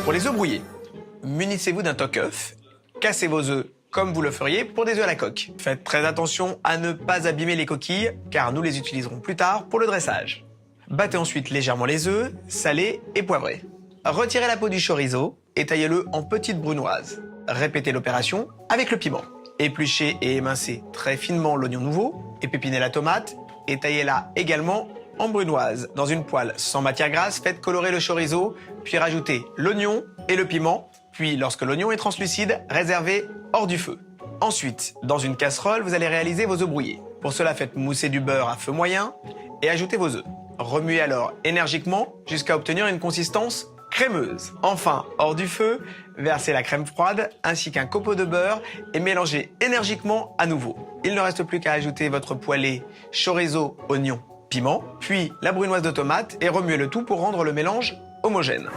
Pour les œufs brouillés, munissez-vous d'un toque-œuf, cassez vos œufs comme vous le feriez pour des œufs à la coque. Faites très attention à ne pas abîmer les coquilles, car nous les utiliserons plus tard pour le dressage. Battez ensuite légèrement les œufs, salés et poivrés. Retirez la peau du chorizo et taillez-le en petites brunoises. Répétez l'opération avec le piment. Épluchez et émincez très finement l'oignon nouveau, épépinez la tomate et taillez-la également en brunoise. Dans une poêle sans matière grasse, faites colorer le chorizo, puis rajoutez l'oignon et le piment. Puis, lorsque l'oignon est translucide, réservez hors du feu. Ensuite, dans une casserole, vous allez réaliser vos œufs brouillés. Pour cela, faites mousser du beurre à feu moyen et ajoutez vos œufs. Remuez alors énergiquement jusqu'à obtenir une consistance crémeuse. Enfin, hors du feu, versez la crème froide ainsi qu'un copeau de beurre et mélangez énergiquement à nouveau. Il ne reste plus qu'à ajouter votre poêlée chorizo, oignon, piment, puis la brunoise de tomate et remuez le tout pour rendre le mélange homogène.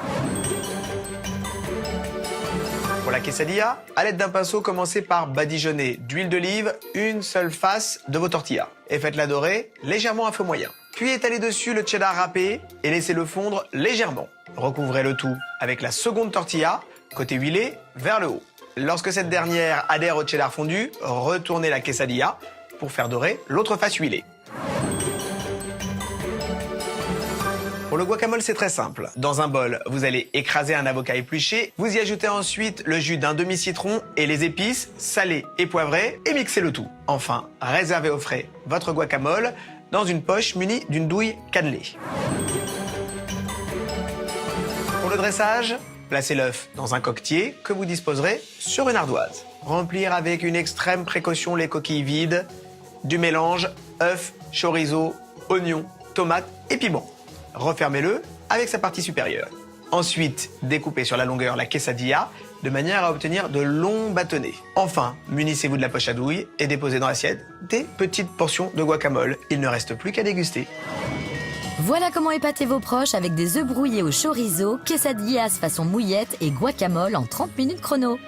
Pour la quesadilla, à l'aide d'un pinceau, commencez par badigeonner d'huile d'olive une seule face de vos tortillas et faites-la dorer légèrement à feu moyen. Puis étalez dessus le cheddar râpé et laissez-le fondre légèrement. Recouvrez le tout avec la seconde tortilla, côté huilé, vers le haut. Lorsque cette dernière adhère au cheddar fondu, retournez la quesadilla pour faire dorer l'autre face huilée. Pour le guacamole, c'est très simple. Dans un bol, vous allez écraser un avocat épluché, vous y ajoutez ensuite le jus d'un demi-citron et les épices salées et poivrées et mixez le tout. Enfin, réservez au frais votre guacamole dans une poche munie d'une douille cannelée. Pour le dressage, placez l'œuf dans un coquetier que vous disposerez sur une ardoise. Remplir avec une extrême précaution les coquilles vides du mélange œuf, chorizo, oignon, tomate et piment. Refermez-le avec sa partie supérieure. Ensuite, découpez sur la longueur la quesadilla de manière à obtenir de longs bâtonnets. Enfin, munissez-vous de la poche à douille et déposez dans l'assiette des petites portions de guacamole. Il ne reste plus qu'à déguster. Voilà comment épater vos proches avec des œufs brouillés au chorizo, quesadillas façon mouillette et guacamole en 30 minutes chrono.